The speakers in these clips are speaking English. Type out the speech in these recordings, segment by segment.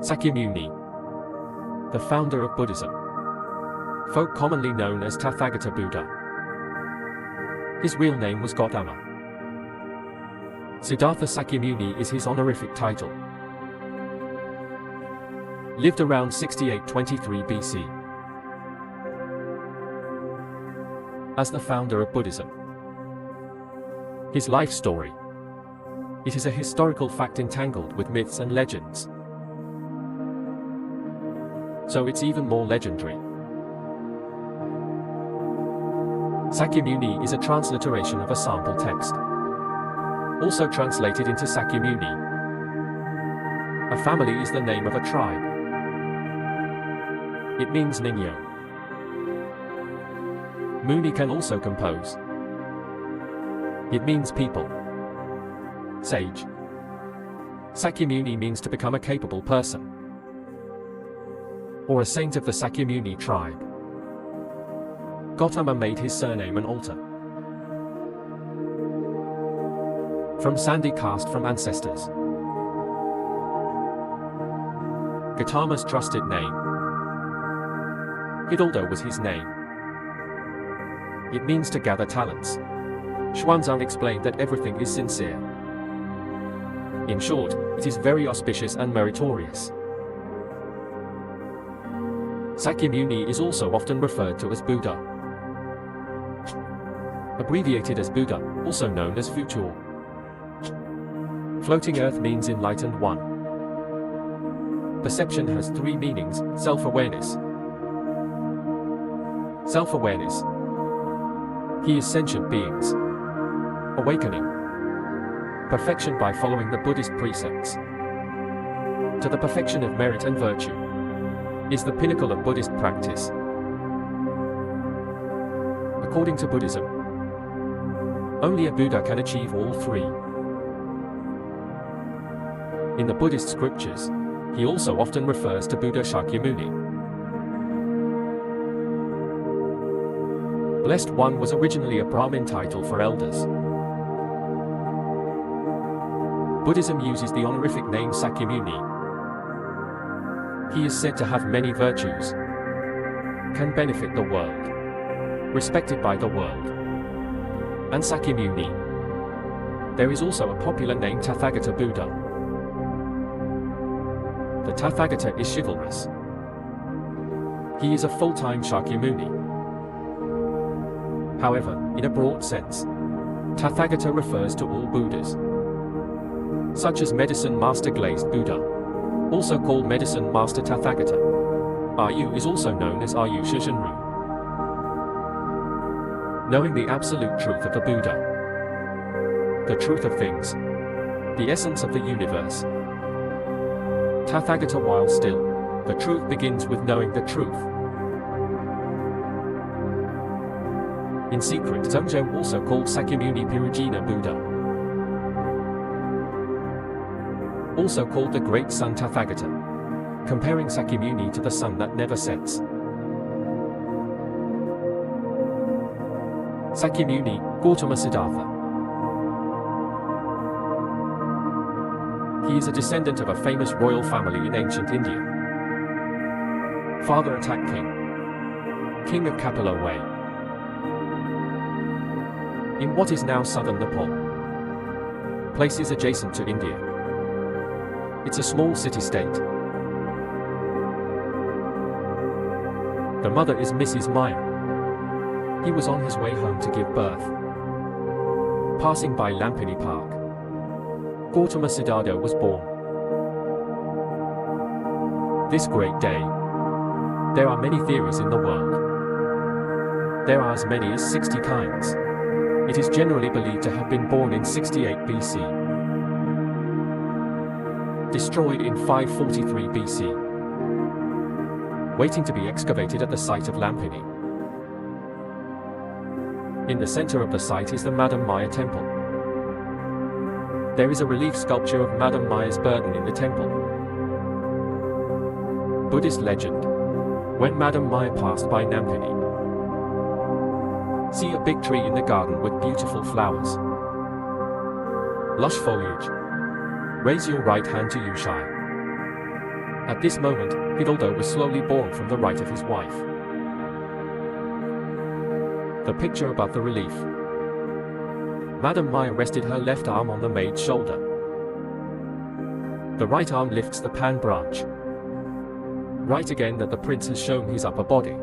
Shakyamuni, the founder of Buddhism, folk commonly known as Tathagata Buddha. His real name was Gautama. Siddhartha Shakyamuni is his honorific title. Lived around 6823 BC. As the founder of Buddhism. His life story. It is a historical fact entangled with myths and legends. So it's even more legendary. Shakyamuni is a transliteration of a sample text, also translated into Shakyamuni. A family is the name of a tribe. It means Ningyo. Muni can also compose. It means people. Sage. Shakyamuni means to become a capable person, or a saint of the Shakyamuni tribe. Gautama made his surname an altar. From sandy caste from ancestors. Gautama's trusted name. Hidalgo was his name. It means to gather talents. Xuanzang explained that everything is sincere. In short, it is very auspicious and meritorious. Shakyamuni is also often referred to as Buddha. Abbreviated as Buddha, also known as Futur. Floating earth means enlightened one. Perception has three meanings: self-awareness. Self-awareness. He is sentient beings. Awakening. Perfection by following the Buddhist precepts. To the perfection of merit and virtue. Is the pinnacle of Buddhist practice. According to Buddhism, only a Buddha can achieve all three. In the Buddhist scriptures, he also often refers to Buddha Shakyamuni. Blessed One was originally a Brahmin title for elders. Buddhism uses the honorific name Shakyamuni. He is said to have many virtues, can benefit the world, respected by the world. And Shakyamuni. There is also a popular name Tathagata Buddha. The Tathagata is chivalrous. He is a full-time Shakyamuni. However, in a broad sense, Tathagata refers to all Buddhas, such as Medicine Master Glazed Buddha, also called Medicine Master Tathagata. Aryu is also known as Aryu Shizhenru. Knowing the absolute truth of the Buddha, the truth of things, the essence of the universe. Tathagata while still, the truth begins with knowing the truth. In secret, Zhengzhou also called Shakyamuni Pirujina Buddha. Also called the Great Sun Tathagata, comparing Shakyamuni to the sun that never sets. Shakyamuni, Gautama Siddhartha. He is a descendant of a famous royal family in ancient India. Father Attack King. King of Kapila Way. In what is now southern Nepal. Places adjacent to India. It's a small city-state. The mother is Mrs. Maya. He was on his way home to give birth. Passing by Lampini Park, Gautama Siddhartha was born. This great day. There are many theories in the world. There are as many as 60 kinds. It is generally believed to have been born in 68 BC. Destroyed in 543 BC. Waiting to be excavated at the site of Lampini. In the center of the site is the Madam Maya temple. There is a relief sculpture of Madam Maya's burden in the temple. Buddhist legend. When Madam Maya passed by Lampini, see a big tree in the garden with beautiful flowers. Lush foliage. Raise your right hand to Yushai. At this moment, Hidalgo was slowly born from the right of his wife. The picture above the relief. Madame Maya rested her left arm on the maid's shoulder. The right arm lifts the pan branch. Right again that the prince has shown his upper body.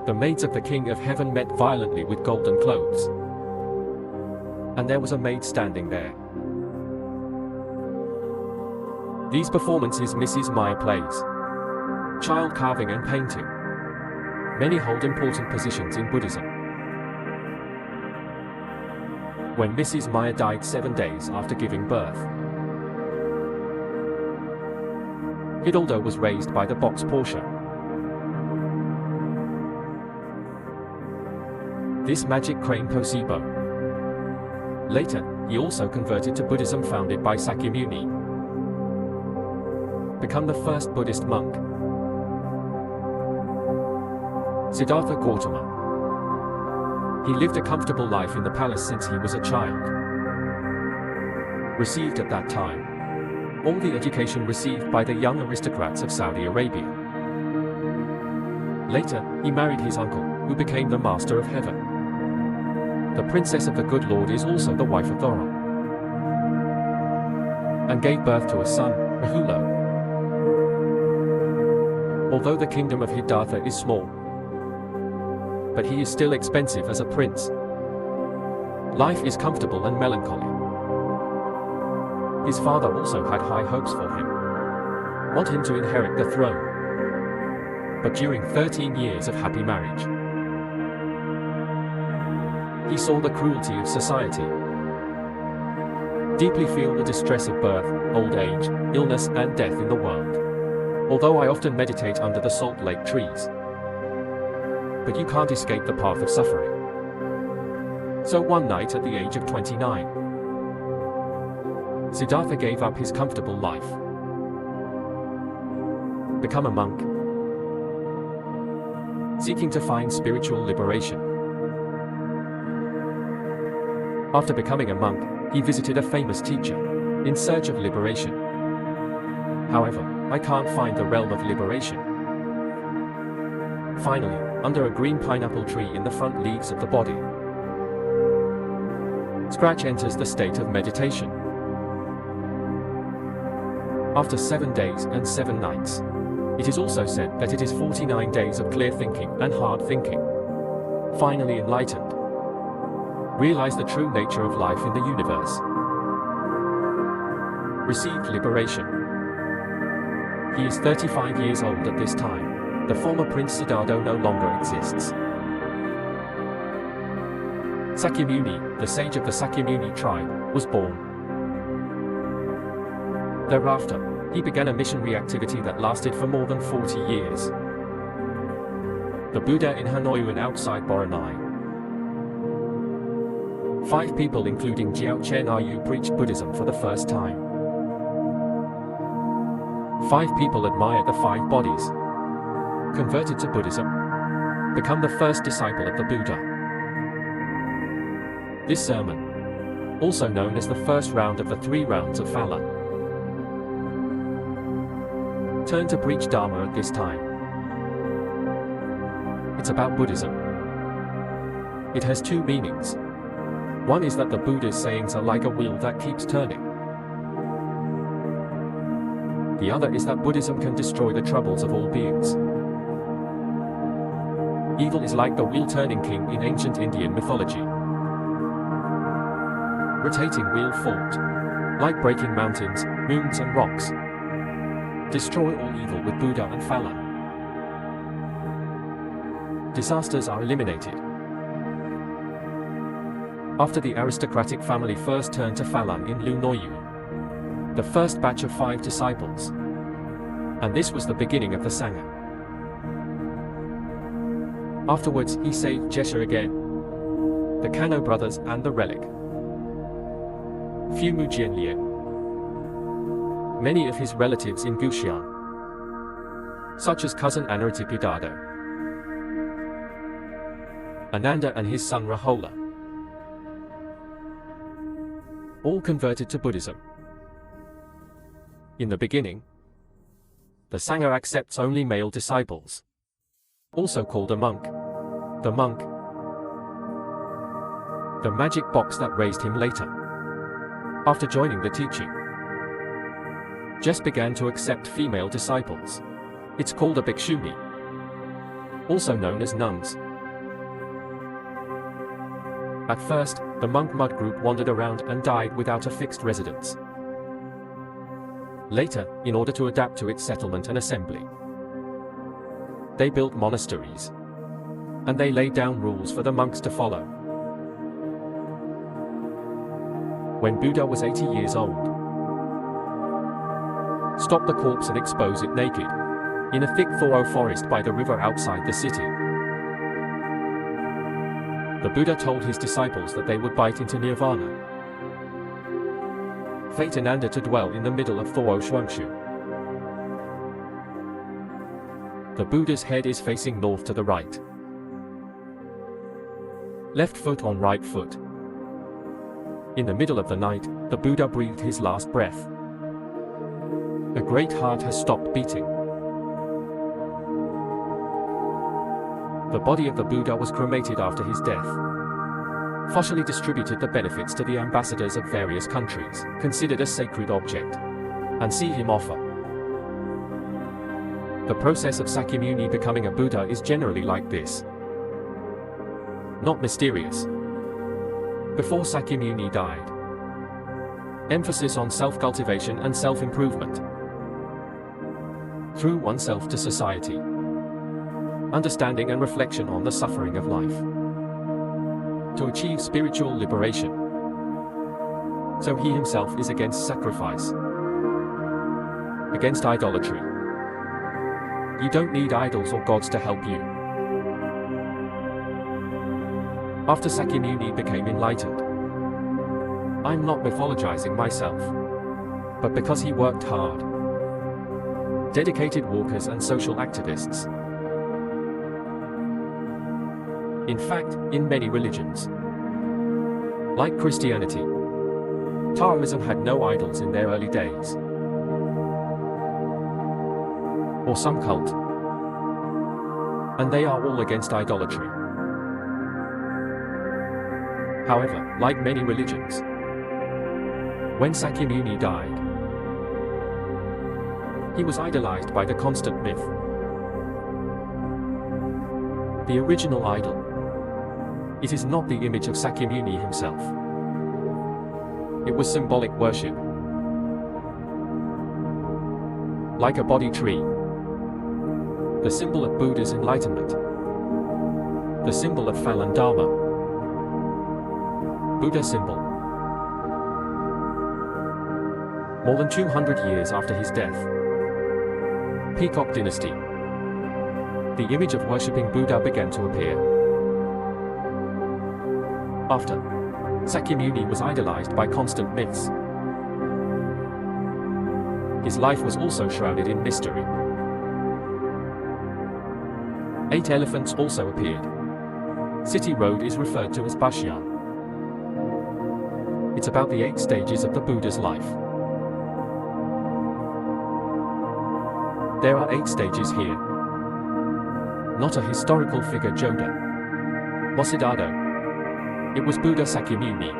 The maids of the King of Heaven met violently with golden clothes. And there was a maid standing there. These performances Mrs. Maya plays. Child carving and painting. Many hold important positions in Buddhism. When Mrs. Maya died 7 days after giving birth, Hidalgo was raised by the box Portia. This magic crane Posebo. Later, he also converted to Buddhism founded by Shakyamuni. Become the first Buddhist monk. Siddhartha Gautama. He lived a comfortable life in the palace since he was a child. Received at that time all the education received by the young aristocrats of Saudi Arabia. Later, he married his uncle, who became the Master of Heaven. The Princess of the Good Lord is also the wife of Thora, and gave birth to a son, Rahulo. Although the kingdom of Siddhartha is small, but he is still expensive as a prince. Life is comfortable and melancholy. His father also had high hopes for him. Want him to inherit the throne. But during 13 years of happy marriage, he saw the cruelty of society. Deeply feel the distress of birth, old age, illness and death in the world. Although I often meditate under the salt lake trees. But you can't escape the path of suffering. So one night at the age of 29, Siddhartha gave up his comfortable life. Become a monk. Seeking to find spiritual liberation. After becoming a monk, he visited a famous teacher, in search of liberation. However, I can't find the realm of liberation. Finally, under a green pineapple tree in the front leaves of the body, Scratch enters the state of meditation. After 7 days and 7 nights, it is also said that it is 49 days of clear thinking and hard thinking. Finally enlightened. Realize the true nature of life in the universe. Received liberation. He is 35 years old at this time. The former Prince Siddhartha no longer exists. Shakyamuni, the sage of the Shakyamuni tribe, was born. Thereafter, he began a missionary activity that lasted for more than 40 years. The Buddha in Hanoi and outside Boronai. 5 people including Jiao Chen Yu preached Buddhism for the first time. 5 people admired the 5 bodies. Converted to Buddhism. Become the first disciple of the Buddha. This sermon, also known as the first round of the 3 rounds of Falan, turn to preach Dharma at this time. It's about Buddhism. It has 2 meanings. One is that the Buddha's sayings are like a wheel that keeps turning. The other is that Buddhism can destroy the troubles of all beings. Evil is like the wheel-turning king in ancient Indian mythology. Rotating wheel fought, like breaking mountains, moons and rocks. Destroy all evil with Buddha and Falan. Disasters are eliminated. After the aristocratic family first turned to Falan in Lunoyu, the first batch of 5 disciples. And this was the beginning of the Sangha. Afterwards, he saved Jesha again, the Kano brothers and the relic. Fu Mujianlian. Many of his relatives in Gushan, such as cousin Anaratipidado, Ananda and his son Rahola, all converted to Buddhism. In the beginning, The Sangha accepts only male disciples. Also called a monk. The monk. The magic box that raised him later, after joining the teaching, just began to accept female disciples. It's called a bhikshuni, also known as nuns. At first, the monk mud group wandered around and died without a fixed residence. Later, in order to adapt to its settlement and assembly, they built monasteries, and they laid down rules for the monks to follow. When Buddha was 80 years old, stop the corpse and expose it naked, in a thick thorny forest by the river outside the city. The Buddha told his disciples that they would bite into nirvana, fate Ananda to dwell in the middle of Thoreau Shuangxu. The Buddha's head is facing north to the right. Left foot on right foot. In the middle of the night, the Buddha breathed his last breath. A great heart has stopped beating. The body of the Buddha was cremated after his death. Foshali distributed the benefits to the ambassadors of various countries, considered a sacred object, and see him offer. The process of Shakyamuni becoming a Buddha is generally like this. Not mysterious. Before Shakyamuni died, emphasis on self-cultivation and self-improvement. Through oneself to society. Understanding and reflection on the suffering of life. To achieve spiritual liberation. So he himself is against sacrifice. Against idolatry. You don't need idols or gods to help you. After Shakyamuni became enlightened, I'm not mythologizing myself, but because he worked hard, dedicated walkers and social activists. In fact, in many religions, like Christianity, Taoism had no idols in their early days, or some cult, and they are all against idolatry. However, like many religions, when Shakyamuni died, he was idolized by the constant myth. The original idol. It is not the image of Shakyamuni himself. It was symbolic worship. Like a Bodhi tree. The symbol of Buddha's enlightenment. The symbol of Falan Dharma. Buddha symbol. More than 200 years after his death. Peacock dynasty. The image of worshipping Buddha began to appear. After, Shakyamuni was idolized by constant myths. His life was also shrouded in mystery. 8 elephants also appeared. City Road is referred to as Bashyan. It's about the 8 stages of the Buddha's life. There are 8 stages here. Not a historical figure Joda. Mosidado. It was Buddha Shakyamuni.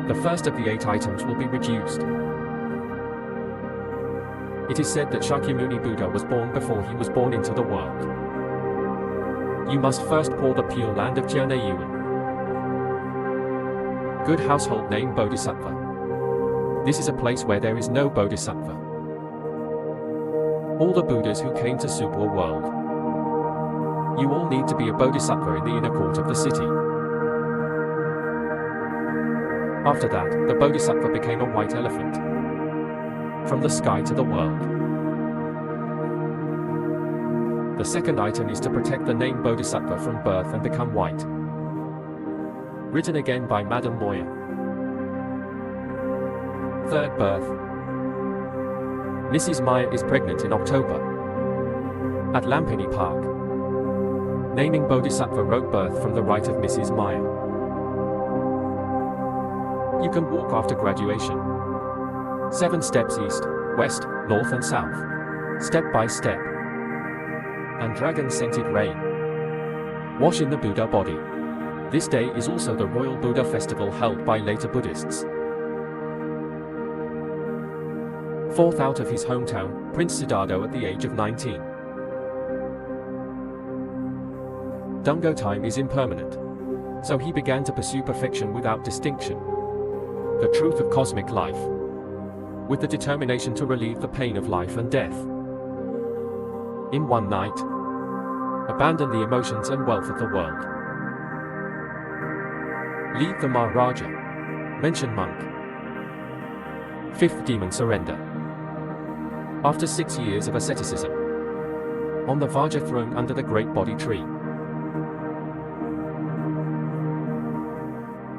The first of the 8 items will be reduced. It is said that Shakyamuni Buddha was born before he was born into the world. You must first pour the pure land of Jianayuan. Good household name Bodhisattva. This is a place where there is no Bodhisattva. All the Buddhas who came to Super world. You all need to be a Bodhisattva in the inner court of the city. After that, the Bodhisattva became a white elephant. From the sky to the world. The second item is to protect the name Bodhisattva from birth and become white. Written again by Madame Moya. Third birth. Mrs. Maya is pregnant in October. At Lampini Park. Naming Bodhisattva wrote birth from the right of Mrs. Maya. You can walk after graduation. 7 steps east, west, north and south, step by step. And dragon-scented rain. Wash in the Buddha body. This day is also the Royal Buddha festival held by later Buddhists. 4th out of his hometown, Prince Siddhartha at the age of 19. Dungo time is impermanent. So he began to pursue perfection without distinction. The truth of cosmic life. With the determination to relieve the pain of life and death. In one night, abandon the emotions and wealth of the world. Leave the Maharaja. Mention monk. 5th demon surrender. After 6 years of asceticism. On the Vajra throne under the great Bodhi tree.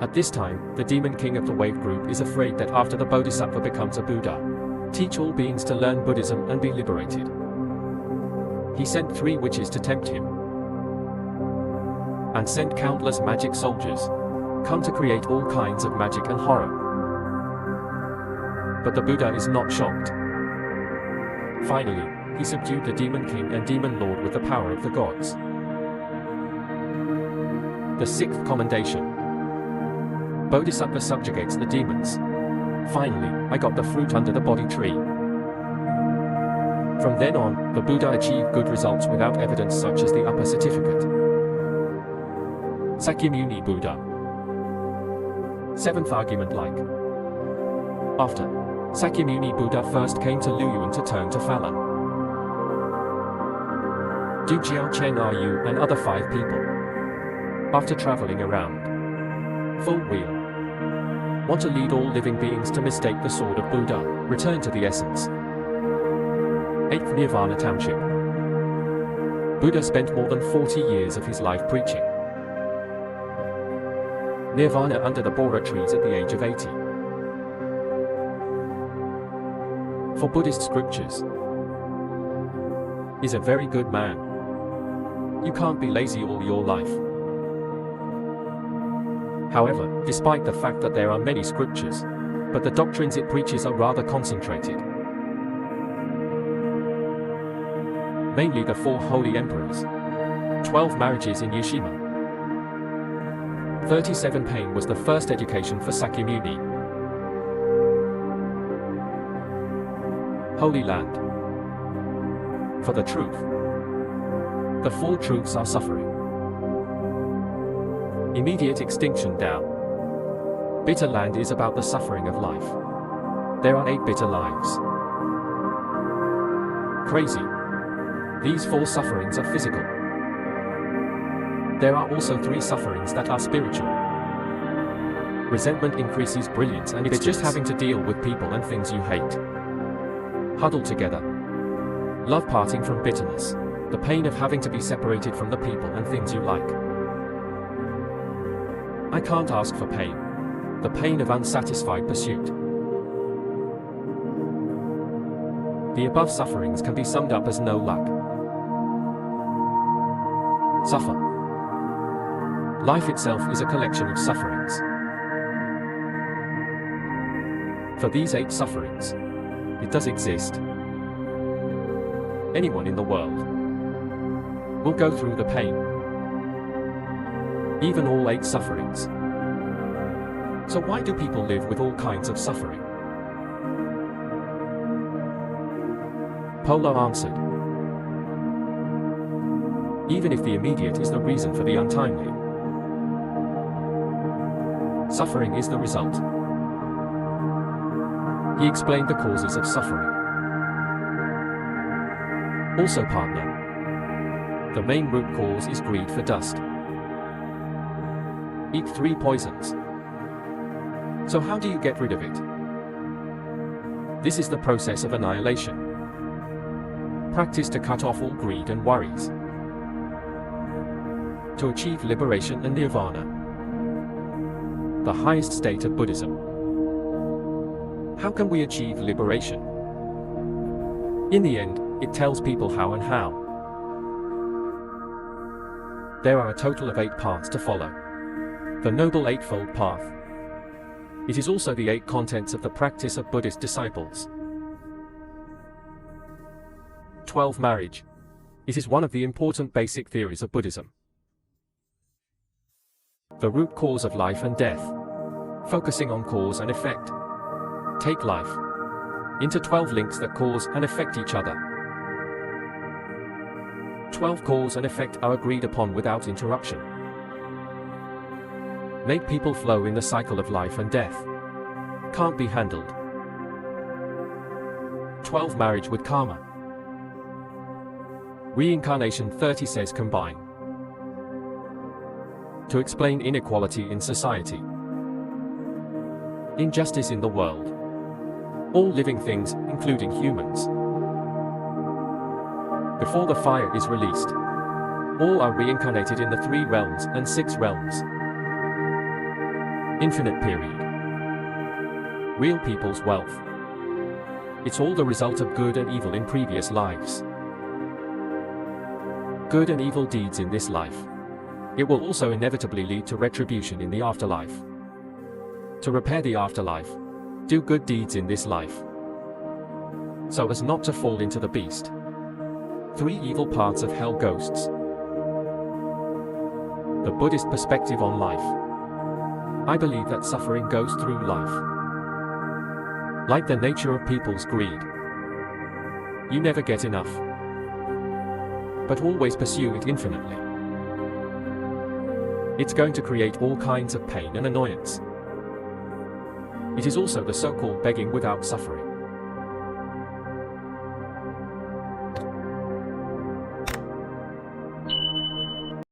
At this time, the demon king of the wave group is afraid that after the Bodhisattva becomes a Buddha, teach all beings to learn Buddhism and be liberated. He sent 3 witches to tempt him. And sent countless magic soldiers, come to create all kinds of magic and horror. But the Buddha is not shocked. Finally, he subdued the demon king and demon lord with the power of the gods. The 6th commendation. Bodhisattva subjugates the demons. Finally, I got the fruit under the Bodhi tree. From then on, the Buddha achieved good results without evidence such as the upper certificate. Shakyamuni Buddha. 7th argument like. After Shakyamuni Buddha first came to Luyuan to turn to Falan. Du Jiao Chen Ru and other 5 people. After traveling around. Full wheel. Want to lead all living beings to mistake the sword of Buddha, return to the essence. 8th Nirvana Township. Buddha spent more than 40 years of his life preaching. Nirvana under the Bora trees at the age of 80. For Buddhist scriptures. Is a very good man. You can't be lazy all your life. However, despite the fact that there are many scriptures, but the doctrines it preaches are rather concentrated. Mainly the 4 holy emperors. 12 marriages in Yeshima. 37 pain was the first education for Shakyamuni. Holy Land. For the truth. The 4 truths are suffering. Immediate extinction down. Bitter land is about the suffering of life. There are 8 bitter lives. Crazy. These 4 sufferings are physical. There are also 3 sufferings that are spiritual. Resentment increases brilliance and it's just having to deal with people and things you hate. Huddled together. Love parting from bitterness. The pain of having to be separated from the people and things you like. I can't ask for pain. The pain of unsatisfied pursuit. The above sufferings can be summed up as no luck. Suffer. Life itself is a collection of sufferings. For these 8 sufferings, it does exist. Anyone in the world will go through the pain. Even all 8 sufferings. So why do people live with all kinds of suffering? Polo answered. Even if the immediate is the reason for the untimely. Suffering is the result. He explained the causes of suffering. Also partner. The main root cause is greed for dust. Eat 3 poisons. So how do you get rid of it? This is the process of annihilation. Practice to cut off all greed and worries. To achieve liberation and nirvana. The highest state of Buddhism. How can we achieve liberation? In the end, it tells people how and how. There are a total of 8 paths to follow. The Noble Eightfold Path. It is also the 8 contents of the practice of Buddhist disciples. 12. Marriage. It is one of the important basic theories of Buddhism. The root cause of life and death. Focusing on cause and effect. Take life into 12 links that cause and affect each other. 12 cause and effect are agreed upon without interruption. Make people flow in the cycle of life and death. Can't be handled. 12. Marriage with karma. Reincarnation 30 says combine. To explain inequality in society. Injustice in the world. All living things, including humans. Before the fire is released, all are reincarnated in the 3 realms and 6 realms. Infinite period. Real people's wealth. It's all the result of good and evil in previous lives. Good and evil deeds in this life. It will also inevitably lead to retribution in the afterlife. To repair the afterlife, do good deeds in this life, so as not to fall into the beast. 3 evil parts of hell ghosts. The Buddhist perspective on life. I believe that suffering goes through life. Like the nature of people's greed. You never get enough, but always pursue it infinitely. It's going to create all kinds of pain and annoyance. It is also the so-called begging without suffering.